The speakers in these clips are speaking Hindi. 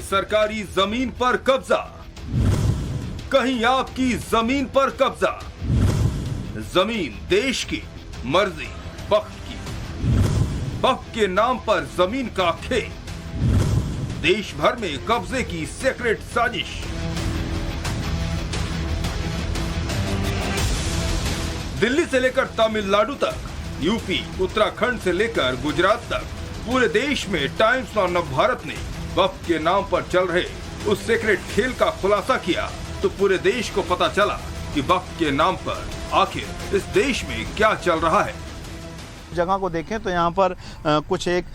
सरकारी जमीन पर कब्जा, कहीं आपकी जमीन पर कब्जा। जमीन देश की, मर्जी वक्त की। वक्त के नाम पर जमीन का खेल, देश भर में कब्जे की सीक्रेट साजिश। दिल्ली से लेकर तमिलनाडु तक, यूपी, उत्तराखंड से लेकर गुजरात तक, पूरे देश में टाइम्स और नवभारत ने वक्त के नाम पर चल रहे उस सीक्रेट खेल का खुलासा किया तो पूरे देश को पता चला कि वक्त के नाम पर आखिर इस देश में क्या चल रहा है। जगह को देखें तो यहाँ पर कुछ एक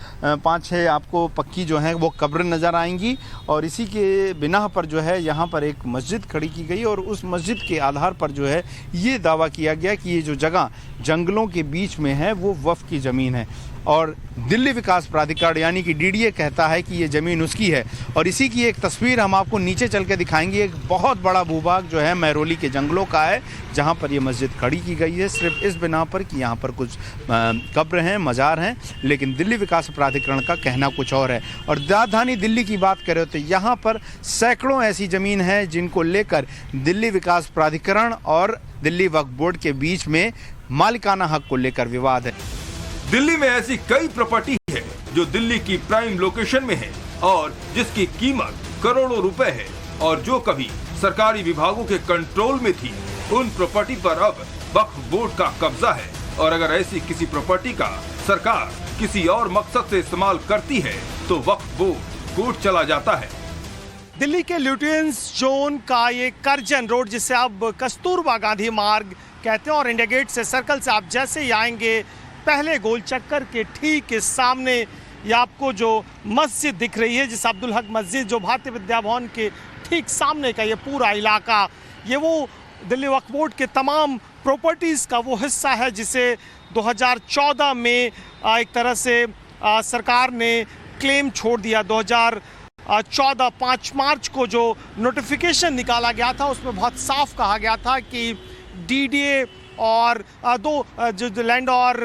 5-6 आपको पक्की जो है वो कब्र नज़र आएंगी और इसी के बिना पर जो है यहाँ पर एक मस्जिद खड़ी की गई और उस मस्जिद के आधार पर जो है ये दावा किया गया कि ये जो जगह जंगलों के बीच में है वो वक्फ की ज़मीन है और दिल्ली विकास प्राधिकरण यानी कि डीडीए कहता है कि ये ज़मीन उसकी है। और इसी की एक तस्वीर हम आपको नीचे चल के दिखाएंगे। एक बहुत बड़ा भूभाग जो है महरौली के जंगलों का है जहाँ पर ये मस्जिद खड़ी की गई है सिर्फ इस बिना पर कि यहाँ पर कुछ कब्र हैं, मज़ार हैं, लेकिन दिल्ली विकास प्राधिकरण का कहना कुछ और है। और राजधानी दिल्ली की बात करें तो यहाँ पर सैकड़ों ऐसी ज़मीन है जिनको लेकर दिल्ली विकास प्राधिकरण और दिल्ली वक्फ बोर्ड के बीच में मालिकाना हक को लेकर विवाद है। दिल्ली में ऐसी कई प्रॉपर्टी है जो दिल्ली की प्राइम लोकेशन में है और जिसकी कीमत करोड़ों रुपए है और जो कभी सरकारी विभागों के कंट्रोल में थी, उन प्रॉपर्टी पर अब वक्फ बोर्ड का कब्जा है। और अगर ऐसी किसी प्रॉपर्टी का सरकार किसी और मकसद से इस्तेमाल करती है तो वक्फ बोर्ड कोर्ट चला जाता है। दिल्ली के ल्यूटियंस जोन का ये करजन रोड, जिसे आप कस्तूरबा गांधी मार्ग कहते हैं, और इंडिया गेट से सर्कल से आप जैसे ही आएंगे पहले गोल चक्कर के ठीक के सामने ये आपको जो मस्जिद दिख रही है, जिस अब्दुल हक मस्जिद जो भारतीय विद्या भवन के ठीक सामने का ये पूरा इलाका, ये वो दिल्ली वक्फ बोर्ड के तमाम प्रॉपर्टीज़ का वो हिस्सा है जिसे 2014 में एक तरह से सरकार ने क्लेम छोड़ दिया। 2014 5 मार्च को जो नोटिफिकेशन निकाला गया था उसमें बहुत साफ कहा गया था कि डीडीए और जो लैंड और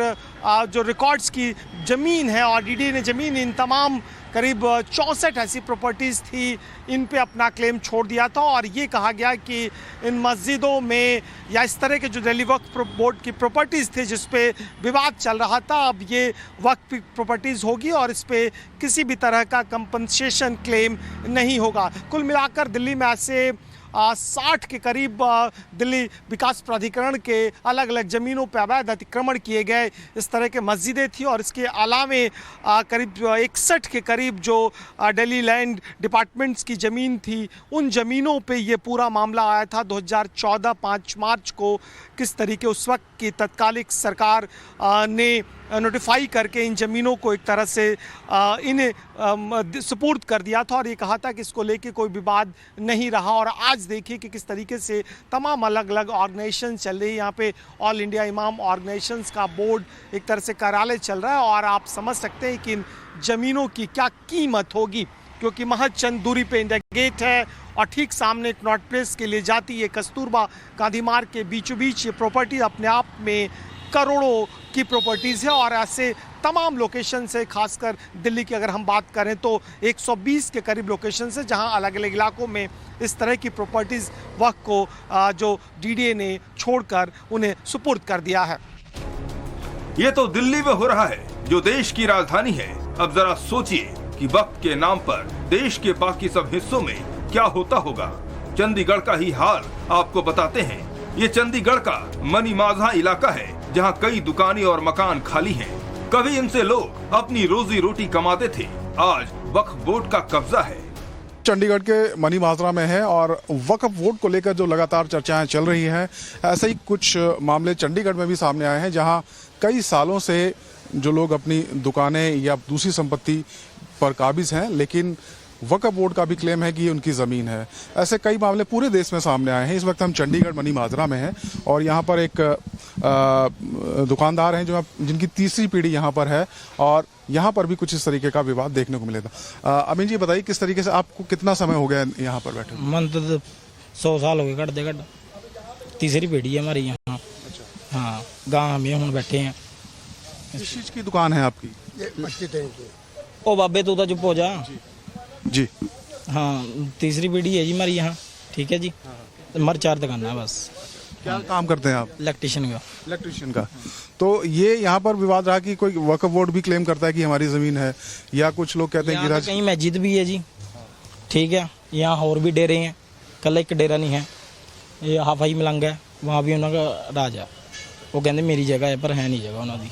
जो रिकॉर्ड्स की ज़मीन है और डीडीए ने ज़मीन इन तमाम करीब 64 ऐसी प्रॉपर्टीज़ थी, इन पे अपना क्लेम छोड़ दिया था। और ये कहा गया कि इन मस्जिदों में या इस तरह के जो दिल्ली वक्फ बोर्ड की प्रॉपर्टीज़ थी जिस पे विवाद चल रहा था, अब ये वक्फ प्रॉपर्टीज़ होगी और इस पे किसी भी तरह का कंपनसेशन क्लेम नहीं होगा। कुल मिलाकर दिल्ली में ऐसे 60 के करीब दिल्ली विकास प्राधिकरण के अलग अलग ज़मीनों पर अवैध अतिक्रमण किए गए इस तरह के मस्जिदें थी और इसके अलावे करीब 61 के करीब जो दिल्ली लैंड डिपार्टमेंट्स की ज़मीन थी, उन ज़मीनों पे ये पूरा मामला आया था 2014 5 मार्च को। किस तरीके उस वक्त की तत्कालिक सरकार ने नोटिफाई करके इन ज़मीनों को एक तरह से इन्हें सुपुर्द कर दिया था और ये कहा था कि इसको लेके कोई विवाद नहीं रहा। और आज देखिए कि किस तरीके से तमाम अलग अलग ऑर्गेनाइजेशन चल रही है। यहाँ पे ऑल इंडिया इमाम ऑर्गेनाइजेशंस का बोर्ड एक तरह से कार्यालय चल रहा है और आप समझ सकते हैं कि इन ज़मीनों की क्या कीमत होगी, क्योंकि महज चंद दूरी पे इंडिया गेट है और ठीक सामने कनॉट प्लेस के लिए जाती है कस्तूरबा गांधी मार्ग के बीचों बीच ये प्रॉपर्टी अपने आप में करोड़ों की प्रॉपर्टीज़ है। और ऐसे तमाम लोकेशन से, खासकर दिल्ली की अगर हम बात करें तो 120 के करीब लोकेशन से जहां अलग अलग इलाकों में इस तरह की प्रॉपर्टीज़ वक्त को जो डीडीए ने छोड़कर उन्हें सुपुर्द कर दिया है। ये तो दिल्ली में हो रहा है जो देश की राजधानी है। अब जरा सोचिए कि वक्त के नाम पर देश के बाकी सब हिस्सों में क्या होता होगा। चंडीगढ़ का ही हाल आपको बताते हैं। ये चंडीगढ़ का मनी माझा इलाका है जहां कई दुकानें और मकान खाली हैं। कभी इनसे लोग अपनी रोजी रोटी कमाते थे, आज वक्फ बोर्ड का कब्जा है। चंडीगढ़ के मनी माजरा में है और वक्फ बोर्ड को लेकर जो लगातार चर्चाएं चल रही हैं, ऐसे ही कुछ मामले चंडीगढ़ में भी सामने आए हैं जहां कई सालों से जो लोग अपनी दुकानें या दूसरी संपत्ति पर काबिज हैं, लेकिन वक्फ बोर्ड का भी क्लेम है कि ये उनकी ज़मीन है। ऐसे कई मामले पूरे देश में सामने आए हैं। इस वक्त हम चंडीगढ़ मनी माजरा में हैं और यहाँ पर एक दुकानदार हैं जो जिनकी तीसरी पीढ़ी यहाँ पर है और यहाँ पर भी कुछ इस तरीके का विवाद देखने को मिले था। अमीन जी बताइए, किस तरीके से आपको कितना समय हो गया यहाँ पर बैठे? मन तो 100 साल हो गए कट तीसरी पीढ़ी है हमारी यहाँ। हाँ, गाँव में हम बैठे हैं। किस चीज़ की दुकान है आपकी? ओ बाबे तू तो चुप हो जा जी। हाँ तीसरी पीढ़ी है जी हमारी यहाँ। ठीक है जी, हमारी 4 दुकान है बस। क्या काम करते हैं आप? इलेक्ट्रिशियन का। इलेक्ट्रिशियन का। तो ये यहाँ पर विवाद रहा कि कोई वक्फ बोर्ड भी क्लेम करता है कि हमारी जमीन है, या कुछ लोग कहते हैं कि यहाँ तो कहीं मस्जिद भी है जी। ठीक है, यहाँ और भी डेरे हैं, कल एक डेरा नहीं है, ये हाफाई मलंग है, वहाँ भी उन्होंने राज है। वो कहते मेरी जगह है पर है नहीं जगह उन्होंने।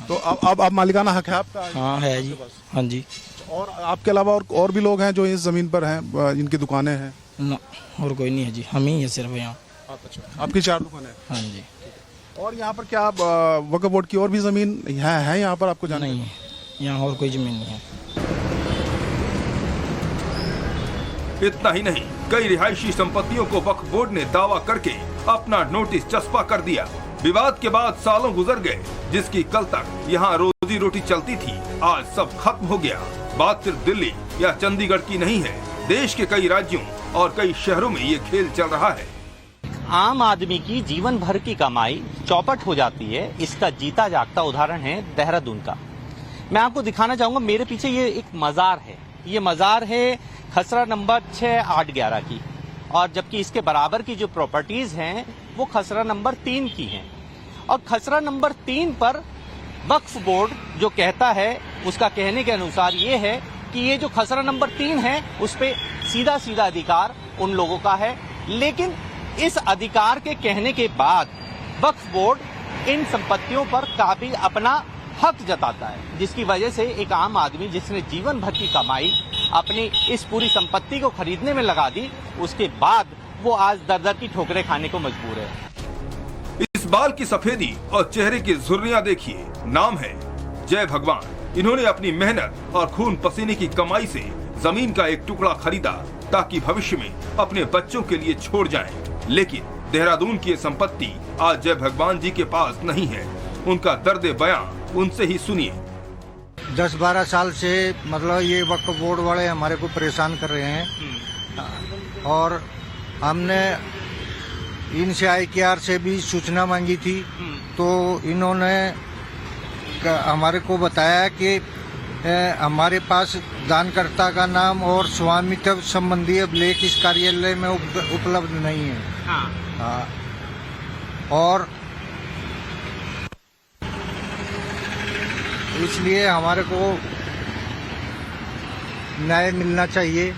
तो अब मालिकाना हक है आपका? हाँ है जी। हाँ जी। और आपके अलावा और भी लोग हैं जो इस जमीन पर हैं, जिनकी दुकानें हैं? ना, और कोई नहीं है जी, हम ही है सिर्फ यहाँ। आपकी 4 दुकानें? हाँ जी। और यहाँ पर क्या वक्फ बोर्ड की और भी जमीन है यहाँ पर, आपको जाना? नहीं है, यहाँ और कोई जमीन नहीं है। इतना ही नहीं, कई रिहायशी संपत्तियों को वक्फ बोर्ड ने दावा करके अपना नोटिस चस्पा कर दिया। विवाद के बाद सालों गुजर गए, जिसकी कल तक यहाँ रोजी रोटी चलती थी, आज सब खत्म हो गया। बात सिर्फ दिल्ली या चंडीगढ़ की नहीं है, देश के कई राज्यों और कई शहरों में ये खेल चल रहा है। आम आदमी की जीवन भर की कमाई चौपट हो जाती है, इसका जीता जागता उदाहरण है देहरादून का। मैं आपको दिखाना चाहूंगा, मेरे पीछे ये एक मजार है। ये मजार है खसरा नंबर 6, 8, 11 की, और जबकि इसके बराबर की जो प्रॉपर्टीज हैं वो खसरा नंबर 3 की हैं। और खसरा नंबर 3 पर वक्फ बोर्ड जो कहता है, उसका कहने के अनुसार ये है कि ये जो खसरा नंबर 3 है उस पे सीधा सीधा अधिकार उन लोगों का है। लेकिन इस अधिकार के कहने के बाद वक्फ बोर्ड इन संपत्तियों पर काफी अपना हक जताता है, जिसकी वजह से एक आम आदमी जिसने जीवन भर की कमाई अपनी इस पूरी संपत्ति को खरीदने में लगा दी, उसके बाद वो आज दर-दर की ठोकरें खाने को मजबूर है। इस बाल की सफेदी और चेहरे की झुर्रियां देखिए, नाम है जय भगवान। इन्होंने अपनी मेहनत और खून पसीने की कमाई से जमीन का एक टुकड़ा खरीदा ताकि भविष्य में अपने बच्चों के लिए छोड़ जाएं। लेकिन देहरादून की ये संपत्ति आज जय भगवान जी के पास नहीं है। उनका दर्द बयां उनसे ही सुनिए। 10-12 साल से मतलब ये वक्फ बोर्ड वाले हमारे को परेशान कर रहे हैं, और हमने इनसे IKR से भी सूचना मांगी थी, तो इन्होंने हमारे को बताया कि हमारे पास दानकर्ता का नाम और स्वामित्व संबंधी अभिलेख इस कार्यालय में उपलब्ध नहीं है। हाँ। और इसलिए हमारे को न्याय मिलना चाहिए।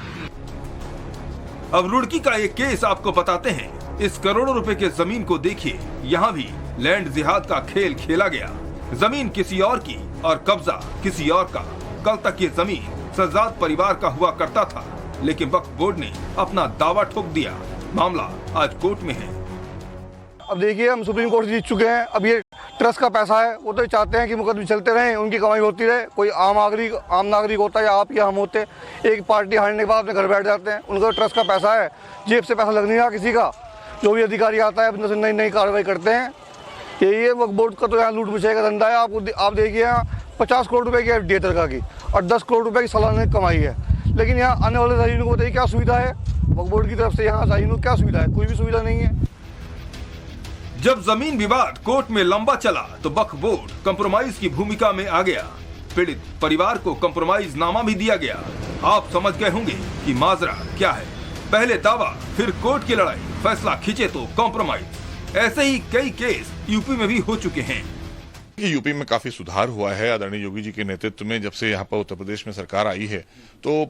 अब रुड़की का एक केस आपको बताते हैं। इस करोड़ों रुपए के जमीन को देखिए, यहाँ भी लैंड जिहाद का खेल खेला गया। जमीन किसी और की और कब्जा किसी और का। कल तक ये जमीन सज्जाद परिवार का हुआ करता था, लेकिन वक्फ बोर्ड ने अपना दावा ठोक दिया। मामला आज कोर्ट में है। अब देखिए, हम सुप्रीम कोर्ट जीत चुके हैं। अब ये ट्रस्ट का पैसा है, वो तो चाहते हैं कि मुकदमे चलते रहें, उनकी कमाई होती रहे। कोई आम नागरिक होता है या आप या हम होते, एक पार्टी हारने के बाद अपने घर बैठ जाते हैं। उनका ट्रस्ट का पैसा है, जेब से पैसा लग नहीं रहा किसी का। जो भी अधिकारी आता है अपने नई नई कार्रवाई करते हैं। ये वक्फ बोर्ड का तो यहाँ लूट मचाई का धंधा है। आप देखिए, यहाँ 50 करोड़ रुपए की FDI तरह की और 10 करोड़ रुपए की सालाना कमाई है। लेकिन यहाँ आने वाले जाहिर को बताइए क्या सुविधा है वक्फ बोर्ड की तरफ से? यहाँ जाहिर को क्या सुविधा है? कोई भी सुविधा नहीं है। जब जमीन विवाद कोर्ट में लंबा चला तो वक्फ बोर्ड कंप्रोमाइज की भूमिका में आ गया। पीड़ित परिवार को कंप्रोमाइज नामा भी दिया गया। आप समझ गए होंगे कि माजरा क्या है। पहले दावा, फिर कोर्ट की लड़ाई, फैसला खींचे तो कॉम्प्रोमाइज। ऐसे ही कई केस यूपी में भी हो चुके हैं। यूपी में काफी सुधार हुआ है आदरणीय योगी जी के नेतृत्व में। जब से यहाँ पर उत्तर प्रदेश में सरकार आई है तो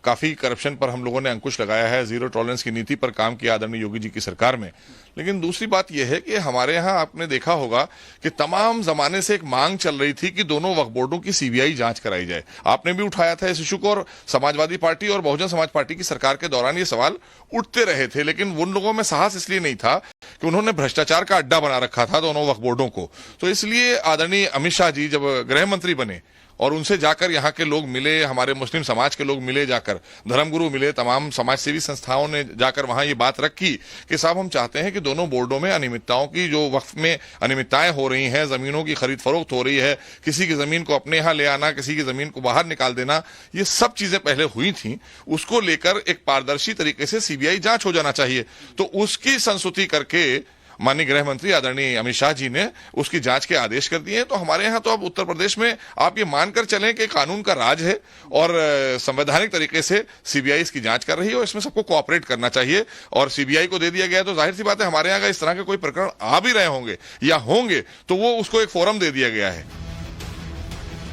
काफी करप्शन पर हम लोगों ने अंकुश लगाया है। जीरो टॉलरेंस की नीति पर काम किया आदरणीय योगी जी की सरकार में। लेकिन दूसरी बात यह है कि हमारे यहाँ आपने देखा होगा कि तमाम जमाने से एक मांग चल रही थी कि दोनों वक्फ बोर्डों की CBI जांच कराई जाए। आपने भी उठाया था इस इशू को, और समाजवादी पार्टी और बहुजन समाज पार्टी की सरकार के दौरान ये सवाल उठते रहे थे। लेकिन उन लोगों में साहस इसलिए नहीं था कि उन्होंने भ्रष्टाचार का अड्डा बना रखा था दोनों वक्फ बोर्डों को। तो इसलिए आदरणीय अमित शाह जी जब गृह मंत्री बने और उनसे जाकर यहाँ के लोग मिले, हमारे मुस्लिम समाज के लोग मिले, जाकर धर्मगुरु मिले, तमाम समाज सेवी संस्थाओं ने जाकर वहां ये बात रखी कि साहब हम चाहते हैं कि दोनों बोर्डों में अनियमितताओं की, जो वक्फ में अनियमितताएं हो रही हैं, जमीनों की खरीद फरोख्त हो रही है, किसी की जमीन को अपने यहाँ ले आना, किसी की जमीन को बाहर निकाल देना, ये सब चीजें पहले हुई थी। उसको लेकर एक पारदर्शी तरीके से CBI जांच हो जाना चाहिए। तो उसकी संस्तुति करके माननीय गृह मंत्री आदरणीय अमित शाह जी ने उसकी जांच के आदेश कर दिए हैं। तो हमारे यहाँ तो अब उत्तर प्रदेश में आप ये मानकर चलें कि कानून का राज है और संवैधानिक तरीके से सीबीआई इसकी जांच कर रही है और इसमें सबको कोऑपरेट करना चाहिए और सीबीआई को दे दिया गया है। तो जाहिर सी बात है हमारे यहाँ का इस तरह के कोई प्रकरण आ भी रहे होंगे या होंगे तो वो उसको एक फोरम दे दिया गया है।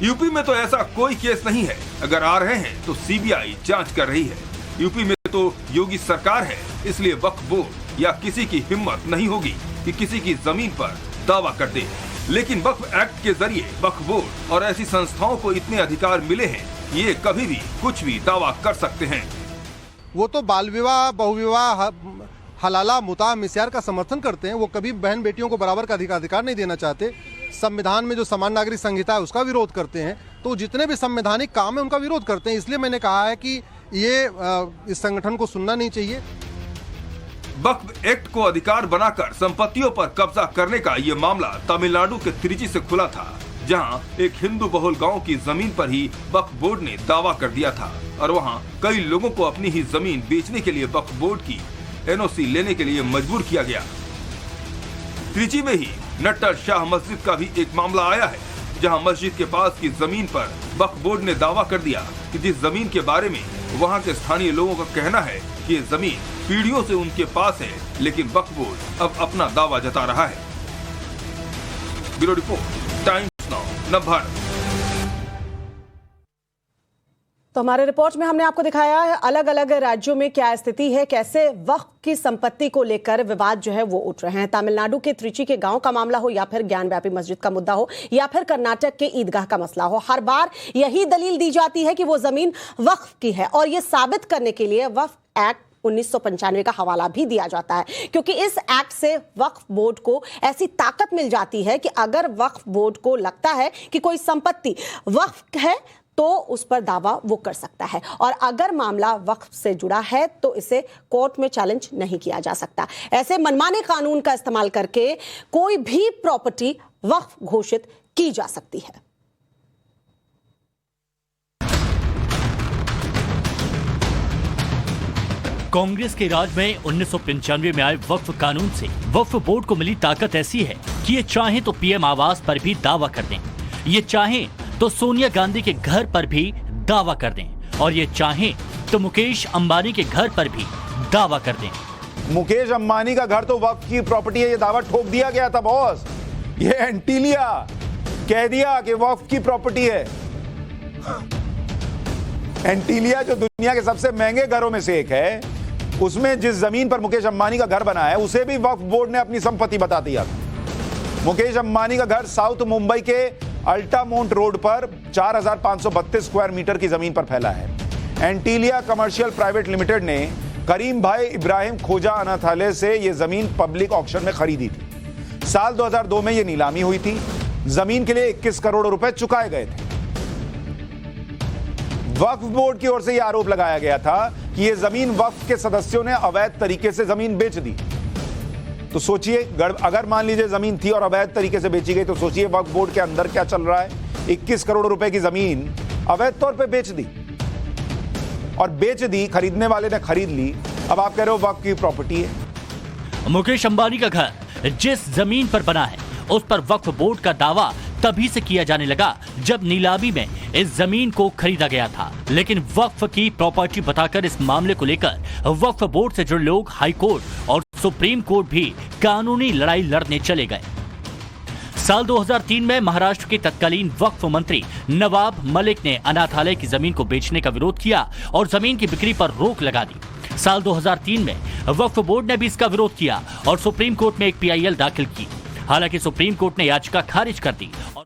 यूपी में तो ऐसा कोई केस नहीं है, अगर आ रहे हैं तो सीबीआई जांच कर रही है। यूपी में तो योगी सरकार है, इसलिए वक्फ बोर्ड या किसी की हिम्मत नहीं होगी कि किसी की जमीन पर दावा कर दे। लेकिन वक्फ एक्ट के जरिए वक्फ बोर्ड और ऐसी संस्थाओं को इतने अधिकार मिले हैं, ये कभी भी कुछ भी दावा कर सकते हैं। वो तो बाल विवाह, बहुविवाह, हलाला, मुता, मिस्यार का समर्थन करते हैं। वो कभी बहन बेटियों को बराबर का अधिकार नहीं देना चाहते। संविधान में जो समान नागरिक संहिता है उसका विरोध करते हैं। तो जितने भी संवैधानिक काम है उनका विरोध करते हैं। इसलिए मैंने कहा है कि ये इस संगठन को सुनना नहीं चाहिए। वक्फ एक्ट को अधिकार बनाकर संपत्तियों पर कब्जा करने का ये मामला तमिलनाडु के त्रिची से खुला था, जहां एक हिंदू बहुल गांव की जमीन पर ही वक्फ बोर्ड ने दावा कर दिया था और वहां कई लोगों को अपनी ही जमीन बेचने के लिए वक्फ बोर्ड की एनओसी लेने के लिए मजबूर किया गया। त्रिची में ही नट्टर शाह मस्जिद का भी एक मामला आया है, जहां मस्जिद के पास की जमीन पर वक्फ बोर्ड ने दावा कर दिया कि जिस जमीन के बारे में वहां के स्थानीय लोगों का कहना है कि ये जमीन पीढ़ियों से उनके पास है, लेकिन वक्फ बोर्ड अब अपना दावा जता रहा है। Bureau report, times now, Navbharat. तो हमारे रिपोर्ट में हमने आपको दिखाया है अलग अलग राज्यों में क्या स्थिति है, कैसे वक्फ की संपत्ति को लेकर विवाद जो है वो उठ रहे हैं। तमिलनाडु के त्रिची के गांव का मामला हो या फिर ज्ञानव्यापी मस्जिद का मुद्दा हो या फिर कर्नाटक के ईदगाह का मसला हो, हर बार यही दलील दी जाती है कि वो जमीन वक्फ की है और ये साबित करने के लिए वक्फ एक्ट 1995 का हवाला भी दिया जाता है, क्योंकि इस एक्ट से वक्फ बोर्ड को ऐसी ताकत मिल जाती है कि अगर वक्फ बोर्ड को लगता है कि कोई संपत्ति वक्फ है तो उस पर दावा वो कर सकता है और अगर मामला वक्फ से जुड़ा है तो इसे कोर्ट में चैलेंज नहीं किया जा सकता। ऐसे मनमाने कानून का इस्तेमाल करके कोई भी प्रॉपर्टी वक्फ घोषित की जा सकती है। कांग्रेस के राज में 1995 में आए वक्फ कानून से वक्फ बोर्ड को मिली ताकत ऐसी है कि ये चाहे तो पीएम आवास पर भी दावा कर दें, ये चाहे तो सोनिया गांधी के घर पर भी दावा कर दें और ये चाहें तो मुकेश अंबानी के घर पर भी दावा कर दें। मुकेश अंबानी का घर तो वक्फ की प्रॉपर्टी है, ये दावा ठोक दिया गया था बॉस। ये एंटीलिया कह दिया कि वक्फ की प्रॉपर्टी है। एंटीलिया जो दुनिया के सबसे महंगे घरों में से एक है, उसमें जिस जमीन पर मुकेश अंबानी का घर बना है उसे भी वक्फ बोर्ड ने अपनी संपत्ति बता दिया। मुकेश अंबानी का घर साउथ मुंबई के अल्टामोंट रोड पर 4532 स्क्वायर मीटर की जमीन पर फैला है। एंटीलिया कमर्शियल प्राइवेट लिमिटेड ने करीम भाई इब्राहिम खोजा अनाथालय से यह जमीन पब्लिक ऑक्शन में खरीदी थी। साल 2002 में यह नीलामी हुई थी। जमीन के लिए 21 करोड़ रुपए चुकाए गए थे। वक्फ बोर्ड की ओर से यह आरोप लगाया गया था कि यह जमीन वक्फ के सदस्यों ने अवैध तरीके से जमीन बेच दी। तो सोचिए, अगर मान लीजिए जमीन थी और अवैध तरीके से बेची गई तो सोचिए वक्फ बोर्ड के अंदर क्या चल रहा है। 21 करोड़ रुपए की जमीन अवैध तौर पे बेच दी और बेच दी, खरीदने वाले ने खरीद ली। अब आप कह रहे हो वक्फ की प्रॉपर्टी है। मुकेश अंबानी का घर जिस जमीन पर बना है उस पर वक्फ बोर्ड का दावा तभी से किया जाने लगा जब नीलामी में इस जमीन को खरीदा गया था। लेकिन वक्फ की प्रॉपर्टी बताकर इस मामले को लेकर वक्फ बोर्ड से जुड़े लोग हाई कोर्ट और सुप्रीम कोर्ट भी कानूनी लड़ाई लड़ने चले गए। साल 2003 में महाराष्ट्र के तत्कालीन वक्फ मंत्री नवाब मलिक ने अनाथालय की जमीन को बेचने का विरोध किया और जमीन की बिक्री पर रोक लगा दी। साल 2003 में वक्फ बोर्ड ने भी इसका विरोध किया और सुप्रीम कोर्ट में एक PIL दाखिल की। हालांकि सुप्रीम कोर्ट ने याचिका खारिज कर दी और